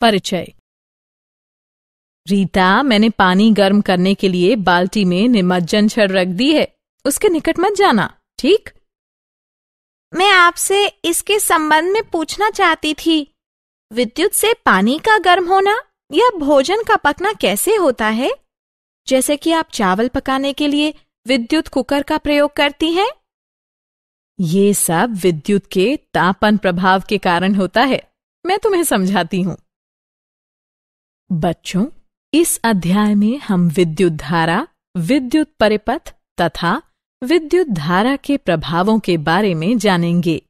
परिचय। रीता, मैंने पानी गर्म करने के लिए बाल्टी में निमज्जन छड़ रख दी है, उसके निकट मत जाना, ठीक? मैं आपसे इसके संबंध में पूछना चाहती थी। विद्युत से पानी का गर्म होना या भोजन का पकना कैसे होता है? जैसे कि आप चावल पकाने के लिए विद्युत कुकर का प्रयोग करती हैं। ये सब विद्युत के तापन प्रभाव के कारण होता है। मैं तुम्हें समझाती हूँ। बच्चों, इस अध्याय में हम विद्युत धारा, विद्युत परिपथ तथा विद्युत धारा के प्रभावों के बारे में जानेंगे।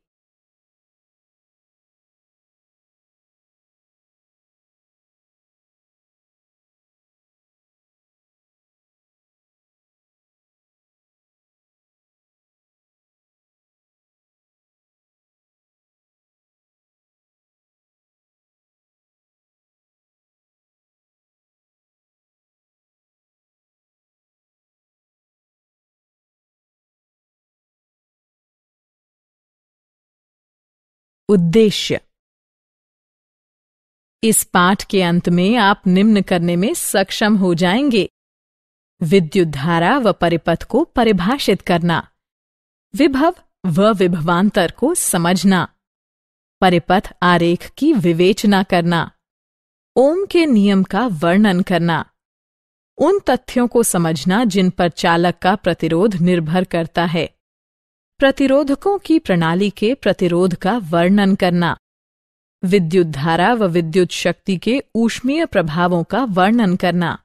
उद्देश्य। इस पाठ के अंत में आप निम्न करने में सक्षम हो जाएंगे: विद्युत धारा व परिपथ को परिभाषित करना, विभव व विभवांतर को समझना, परिपथ आरेख की विवेचना करना, ओम के नियम का वर्णन करना, उन तथ्यों को समझना जिन पर चालक का प्रतिरोध निर्भर करता है, प्रतिरोधकों की प्रणाली के प्रतिरोध का वर्णन करना, विद्युत धारा व विद्युत शक्ति के ऊष्मीय प्रभावों का वर्णन करना।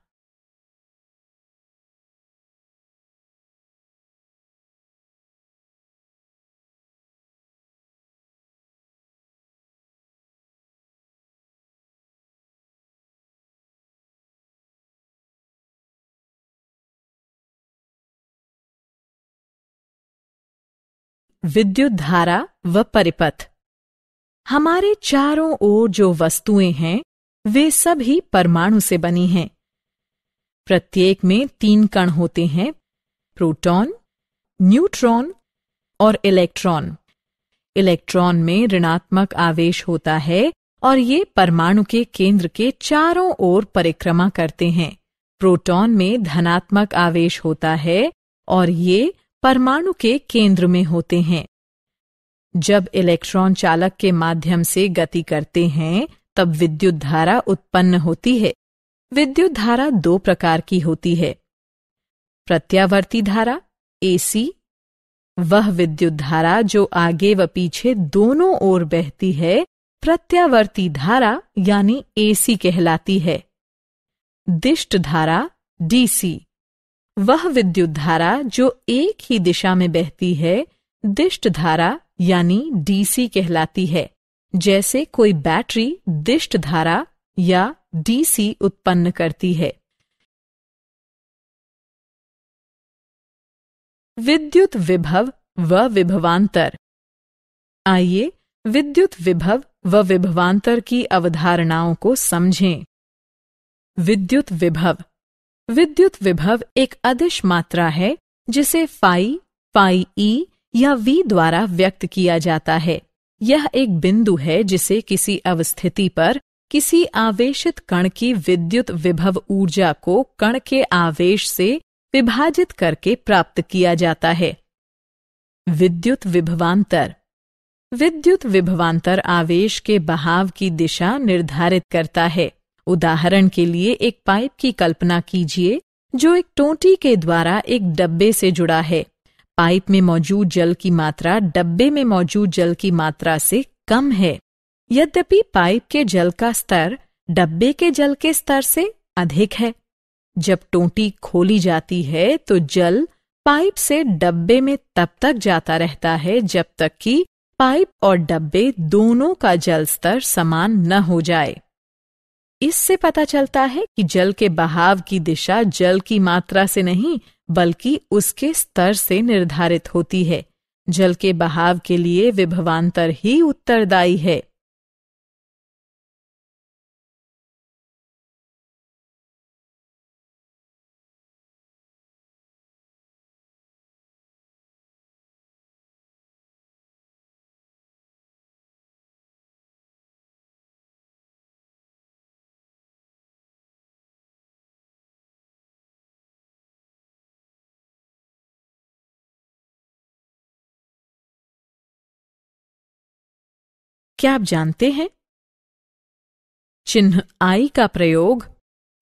विद्युत धारा व परिपथ। हमारे चारों ओर जो वस्तुएं हैं वे सभी परमाणु से बनी हैं। प्रत्येक में 3 कण होते हैं: प्रोटॉन, न्यूट्रॉन और इलेक्ट्रॉन। इलेक्ट्रॉन में ऋणात्मक आवेश होता है और ये परमाणु के केंद्र के चारों ओर परिक्रमा करते हैं। प्रोटॉन में धनात्मक आवेश होता है और ये परमाणु के केंद्र में होते हैं। जब इलेक्ट्रॉन चालक के माध्यम से गति करते हैं तब विद्युत धारा उत्पन्न होती है। विद्युत धारा 2 प्रकार की होती है: प्रत्यावर्ती धारा AC, वह विद्युत धारा जो आगे व पीछे दोनों ओर बहती है प्रत्यावर्ती धारा यानी AC कहलाती है। दिष्ट धारा DC, वह विद्युत धारा जो एक ही दिशा में बहती है दिष्ट धारा यानी DC कहलाती है। जैसे कोई बैटरी दिष्ट धारा या DC उत्पन्न करती है। विद्युत विभव व विभवांतर। आइए विद्युत विभव व विभवांतर की अवधारणाओं को समझें। विद्युत विभव। विद्युत विभव एक अदिश मात्रा है जिसे फाई, फाई ई या V द्वारा व्यक्त किया जाता है। यह एक बिंदु है जिसे किसी अवस्थिति पर किसी आवेशित कण की विद्युत विभव ऊर्जा को कण के आवेश से विभाजित करके प्राप्त किया जाता है। विद्युत विभवांतर। विद्युत विभवांतर आवेश के बहाव की दिशा निर्धारित करता है। उदाहरण के लिए एक पाइप की कल्पना कीजिए जो एक टोंटी के द्वारा एक डब्बे से जुड़ा है। पाइप में मौजूद जल की मात्रा डब्बे में मौजूद जल की मात्रा से कम है। यद्यपि पाइप के जल का स्तर डब्बे के जल के स्तर से अधिक है। जब टोंटी खोली जाती है तो जल पाइप से डब्बे में तब तक जाता रहता है जब तक कि पाइप और डब्बे दोनों का जल स्तर समान न हो जाए। इससे पता चलता है कि जल के बहाव की दिशा जल की मात्रा से नहीं बल्कि उसके स्तर से निर्धारित होती है। जल के बहाव के लिए विभवांतर ही उत्तरदायी है। क्या आप जानते हैं? चिन्ह आई का प्रयोग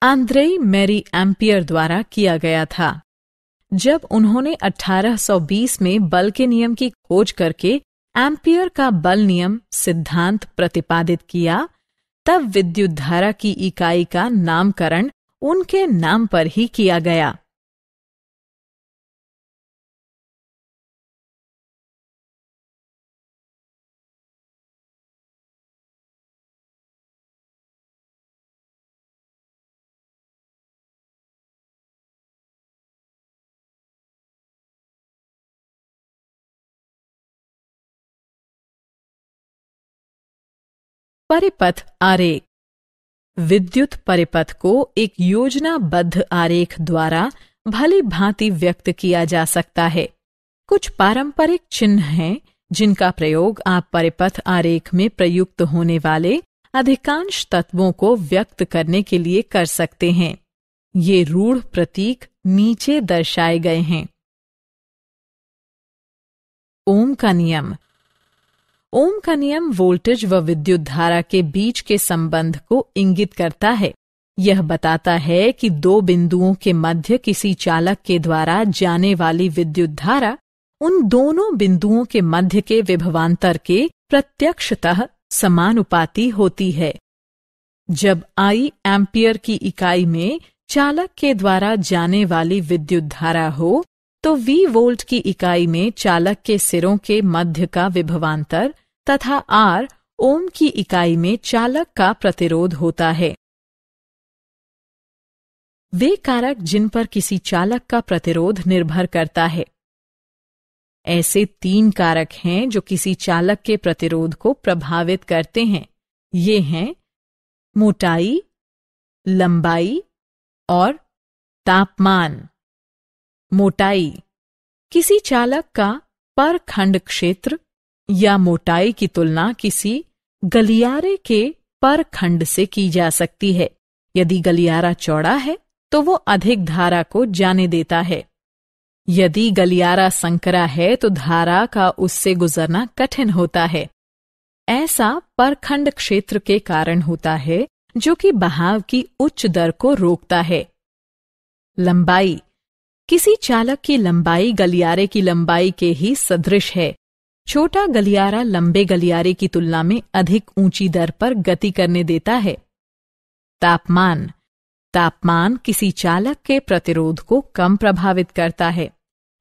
आंद्रेई मैरी एम्पियर द्वारा किया गया था। जब उन्होंने 1820 में बल के नियम की खोज करके एम्पियर का बल नियम सिद्धांत प्रतिपादित किया, तब विद्युत धारा की इकाई का नामकरण उनके नाम पर ही किया गया। परिपथ आरेख। विद्युत परिपथ को एक योजनाबद्ध आरेख द्वारा भली भांति व्यक्त किया जा सकता है। कुछ पारंपरिक चिन्ह हैं जिनका प्रयोग आप परिपथ आरेख में प्रयुक्त होने वाले अधिकांश तत्वों को व्यक्त करने के लिए कर सकते हैं। ये रूढ़ प्रतीक नीचे दर्शाए गए हैं। ओम का नियम। ओम का नियम वोल्टेज व विद्युत धारा के बीच के संबंध को इंगित करता है। यह बताता है कि दो बिंदुओं के मध्य किसी चालक के द्वारा जाने वाली विद्युत धारा उन दोनों बिंदुओं के मध्य के विभवांतर के प्रत्यक्षतः समानुपाती होती है। जब आई एम्पियर की इकाई में चालक के द्वारा जाने वाली विद्युत धारा हो, तो वी वोल्ट की इकाई में चालक के सिरों के मध्य का विभवांतर तथा आर ओम की इकाई में चालक का प्रतिरोध होता है। वे कारक जिन पर किसी चालक का प्रतिरोध निर्भर करता है। ऐसे 3 कारक हैं जो किसी चालक के प्रतिरोध को प्रभावित करते हैं। ये हैं मोटाई, लंबाई और तापमान। मोटाई किसी चालक का पर खंड क्षेत्र या मोटाई की तुलना किसी गलियारे के पर खंड से की जा सकती है। यदि गलियारा चौड़ा है तो वो अधिक धारा को जाने देता है। यदि गलियारा संकरा है तो धारा का उससे गुजरना कठिन होता है। ऐसा परखंड क्षेत्र के कारण होता है जो कि बहाव की उच्च दर को रोकता है। लंबाई किसी चालक की लंबाई गलियारे की लंबाई के ही सदृश है। छोटा गलियारा लंबे गलियारे की तुलना में अधिक ऊंची दर पर गति करने देता है। तापमान तापमान किसी चालक के प्रतिरोध को कम प्रभावित करता है।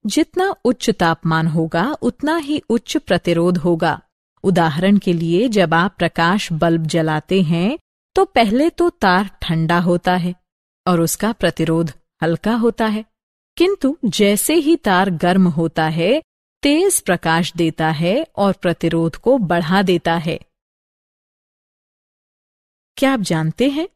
जितना उच्च तापमान होगा उतना ही उच्च प्रतिरोध होगा। उदाहरण के लिए जब आप प्रकाश बल्ब जलाते हैं तो पहले तो तार ठंडा होता है और उसका प्रतिरोध हल्का होता है, किंतु जैसे ही तार गर्म होता है तेज प्रकाश देता है और प्रतिरोध को बढ़ा देता है। क्या आप जानते हैं,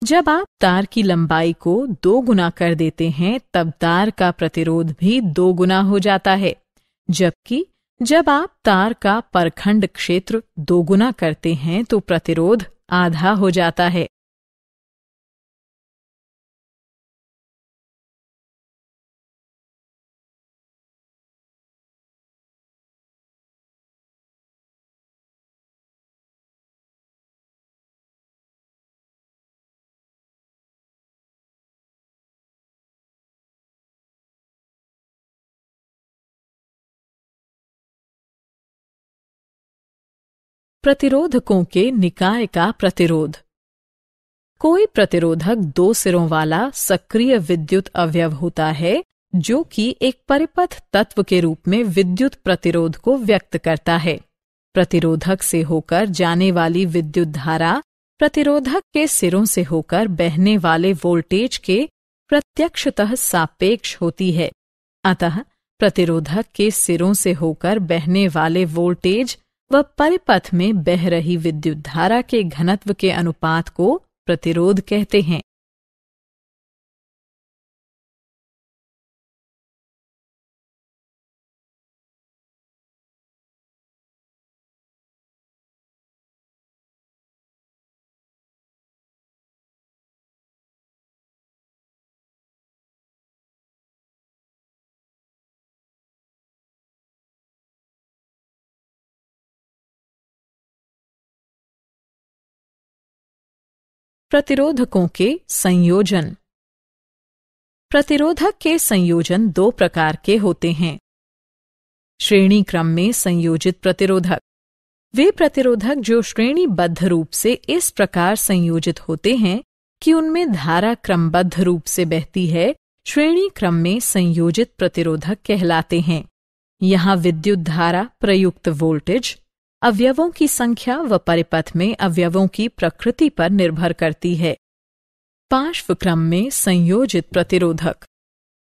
जब आप तार की लंबाई को 2 गुना कर देते हैं तब तार का प्रतिरोध भी 2 गुना हो जाता है, जबकि जब आप तार का परखंड क्षेत्र 2 गुना करते हैं तो प्रतिरोध आधा हो जाता है। प्रतिरोधकों के निकाय का प्रतिरोध। कोई प्रतिरोधक 2 सिरों वाला सक्रिय विद्युत अवयव होता है जो कि एक परिपथ तत्व के रूप में विद्युत प्रतिरोध को व्यक्त करता है। प्रतिरोधक से होकर जाने वाली विद्युत धारा प्रतिरोधक के सिरों से होकर बहने वाले वोल्टेज के प्रत्यक्षतः सापेक्ष होती है। अतः प्रतिरोधक के सिरों से होकर बहने वाले वोल्टेज व परिपथ में बह रही विद्युत धारा के घनत्व के अनुपात को प्रतिरोध कहते हैं। प्रतिरोधकों के संयोजन। प्रतिरोधक के संयोजन दो प्रकार के होते हैं। श्रेणी क्रम में संयोजित प्रतिरोधक वे प्रतिरोधक जो श्रेणीबद्ध रूप से इस प्रकार संयोजित होते हैं कि उनमें धारा क्रमबद्ध रूप से बहती है, श्रेणी क्रम में संयोजित प्रतिरोधक कहलाते हैं। यहाँ विद्युत धारा प्रयुक्त वोल्टेज अवयवों की संख्या व परिपथ में अवयवों की प्रकृति पर निर्भर करती है। पार्श्व क्रम में संयोजित प्रतिरोधक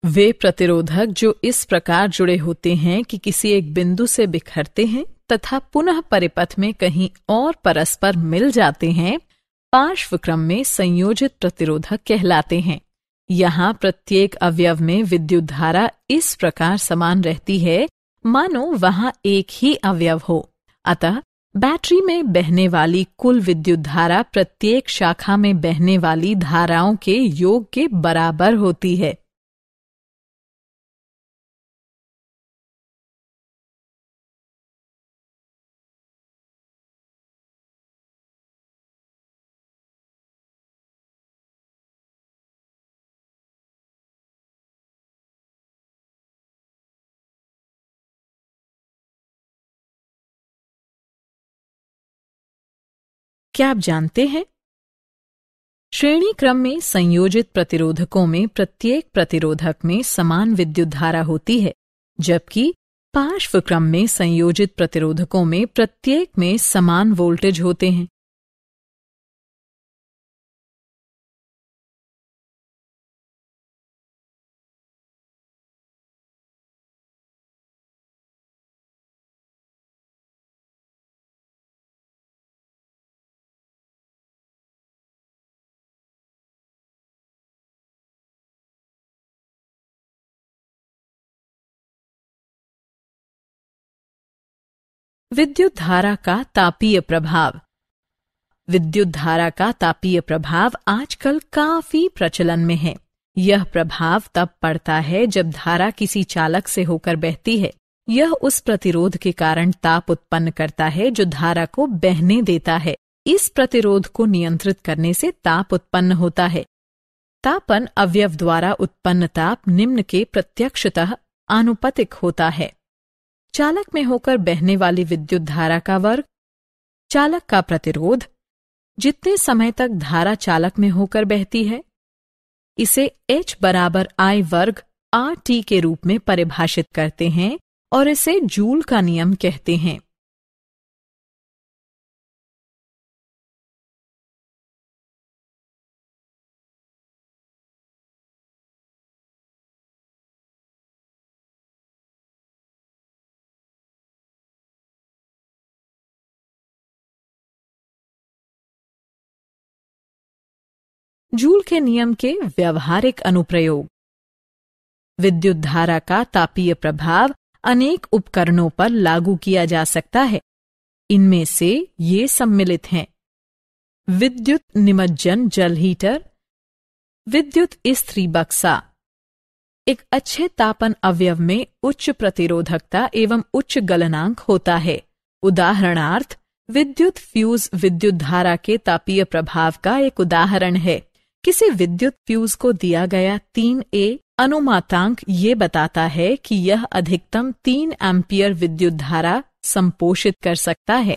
वे प्रतिरोधक जो इस प्रकार जुड़े होते हैं कि किसी एक बिंदु से बिखरते हैं तथा पुनः परिपथ में कहीं और परस्पर मिल जाते हैं, पार्श्व क्रम में संयोजित प्रतिरोधक कहलाते हैं। यहाँ प्रत्येक अवयव में विद्युत धारा इस प्रकार समान रहती है मानो वहाँ एक ही अवयव हो। अतः बैटरी में बहने वाली कुल विद्युत धारा प्रत्येक शाखा में बहने वाली धाराओं के योग के बराबर होती है। क्या आप जानते हैं? श्रेणी क्रम में संयोजित प्रतिरोधकों में प्रत्येक प्रतिरोधक में समान विद्युत धारा होती है, जबकि पार्श्व क्रम में संयोजित प्रतिरोधकों में प्रत्येक में समान वोल्टेज होते हैं। विद्युत धारा का तापीय प्रभाव। विद्युत धारा का तापीय प्रभाव आजकल काफी प्रचलन में है। यह प्रभाव तब पड़ता है जब धारा किसी चालक से होकर बहती है। यह उस प्रतिरोध के कारण ताप उत्पन्न करता है जो धारा को बहने देता है। इस प्रतिरोध को नियंत्रित करने से ताप उत्पन्न होता है। तापन अवयव द्वारा उत्पन्न ताप निम्न के प्रत्यक्षतः आनुपातिक होता है। चालक में होकर बहने वाली विद्युत धारा का वर्ग, चालक का प्रतिरोध, जितने समय तक धारा चालक में होकर बहती है, इसे H बराबर I वर्ग RT के रूप में परिभाषित करते हैं और इसे जूल का नियम कहते हैं। जूल के नियम के व्यवहारिक अनुप्रयोग। विद्युत धारा का तापीय प्रभाव अनेक उपकरणों पर लागू किया जा सकता है। इनमें से ये सम्मिलित हैं: विद्युत निमज्जन जल हीटर, विद्युत इस्त्री बक्सा। एक अच्छे तापन अवयव में उच्च प्रतिरोधकता एवं उच्च गलनांक होता है। उदाहरणार्थ, विद्युत फ्यूज विद्युत धारा के तापीय प्रभाव का एक उदाहरण है। किसी विद्युत फ्यूज को दिया गया 3A अनुमातांक ये बताता है कि यह अधिकतम 3 एम्पियर विद्युत धारा संपोषित कर सकता है।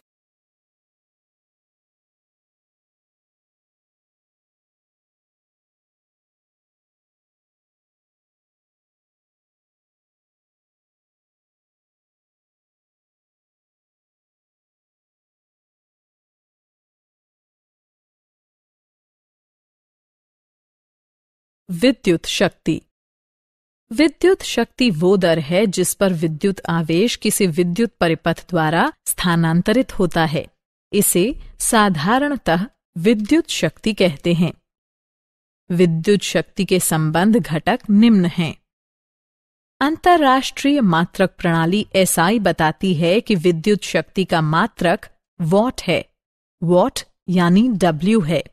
विद्युत शक्ति। विद्युत शक्ति वो दर है जिस पर विद्युत आवेश किसी विद्युत परिपथ द्वारा स्थानांतरित होता है। इसे साधारणतः विद्युत शक्ति कहते हैं। विद्युत शक्ति के संबंध घटक निम्न हैं। अंतर्राष्ट्रीय मात्रक प्रणाली SI बताती है कि विद्युत शक्ति का मात्रक वॉट है। वॉट यानी W है।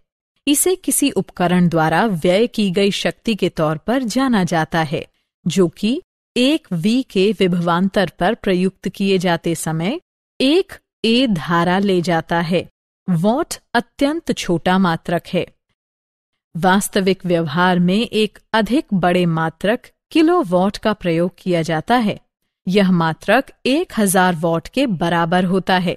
इसे किसी उपकरण द्वारा व्यय की गई शक्ति के तौर पर जाना जाता है, जो कि 1 V के विभवांतर पर प्रयुक्त किए जाते समय 1 A धारा ले जाता है। वॉट अत्यंत छोटा मात्रक है। वास्तविक व्यवहार में एक अधिक बड़े मात्रक किलोवाट का प्रयोग किया जाता है। यह मात्रक 1000 वॉट के बराबर होता है।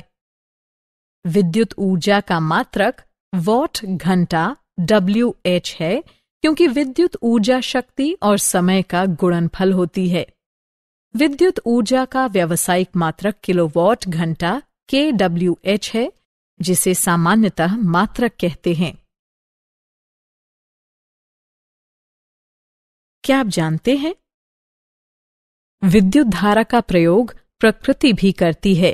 विद्युत ऊर्जा का मात्रक वॉट घंटा WH है, क्योंकि विद्युत ऊर्जा शक्ति और समय का गुणनफल होती है। विद्युत ऊर्जा का व्यावसायिक मात्रक किलोवाट घंटा kWh है, जिसे सामान्यतः मात्रक कहते हैं। क्या आप जानते हैं, विद्युत धारा का प्रयोग प्रकृति भी करती है।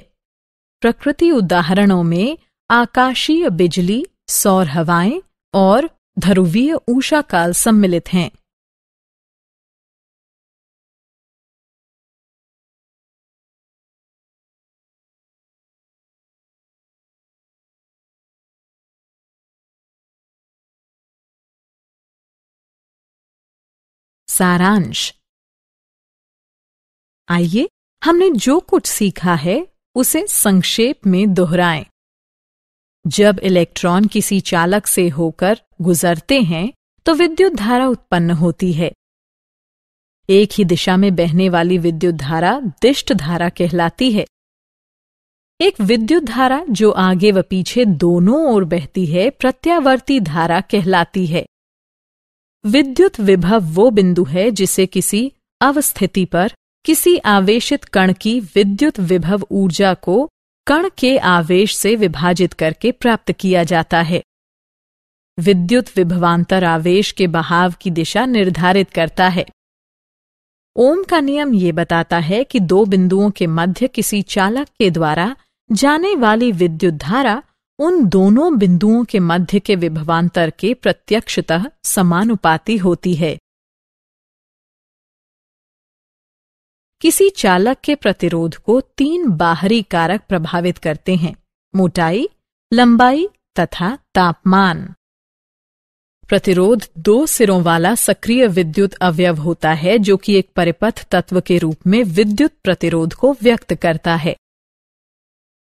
प्रकृति उदाहरणों में आकाशीय बिजली, सौर हवाएं और ध्रुवीय ऊषाकाल सम्मिलित हैं। सारांश। आइए हमने जो कुछ सीखा है उसे संक्षेप में दोहराएं। जब इलेक्ट्रॉन किसी चालक से होकर गुजरते हैं तो विद्युत धारा उत्पन्न होती है। एक ही दिशा में बहने वाली विद्युत धारा दिष्ट धारा कहलाती है। एक विद्युत धारा जो आगे व पीछे दोनों ओर बहती है प्रत्यावर्ती धारा कहलाती है। विद्युत विभव वो बिंदु है जिसे किसी अवस्थिति पर किसी आवेशित कण की विद्युत विभव ऊर्जा को कण के आवेश से विभाजित करके प्राप्त किया जाता है। विद्युत विभवांतर आवेश के बहाव की दिशा निर्धारित करता है। ओम का नियम ये बताता है कि दो बिंदुओं के मध्य किसी चालक के द्वारा जाने वाली विद्युत धारा उन दोनों बिंदुओं के मध्य के विभवांतर के प्रत्यक्षतः समानुपाती होती है। किसी चालक के प्रतिरोध को 3 बाहरी कारक प्रभावित करते हैं: मोटाई, लंबाई तथा तापमान। प्रतिरोध 2 सिरों वाला सक्रिय विद्युत अवयव होता है जो कि एक परिपथ तत्व के रूप में विद्युत प्रतिरोध को व्यक्त करता है।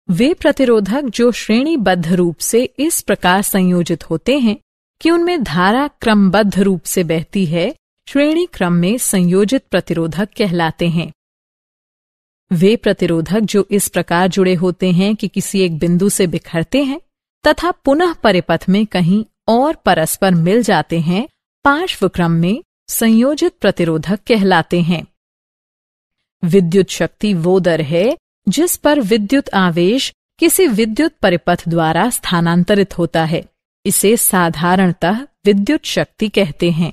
वे प्रतिरोधक जो श्रेणीबद्ध रूप से इस प्रकार संयोजित होते हैं कि उनमें धारा क्रमबद्ध रूप से बहती है, श्रेणी क्रम में संयोजित प्रतिरोधक कहलाते हैं। वे प्रतिरोधक जो इस प्रकार जुड़े होते हैं कि किसी एक बिंदु से बिखरते हैं तथा पुनः परिपथ में कहीं और परस्पर मिल जाते हैं, पार्श्व क्रम में संयोजित प्रतिरोधक कहलाते हैं। विद्युत शक्ति वो दर है जिस पर विद्युत आवेश किसी विद्युत परिपथ द्वारा स्थानांतरित होता है। इसे साधारणतः विद्युत शक्ति कहते हैं।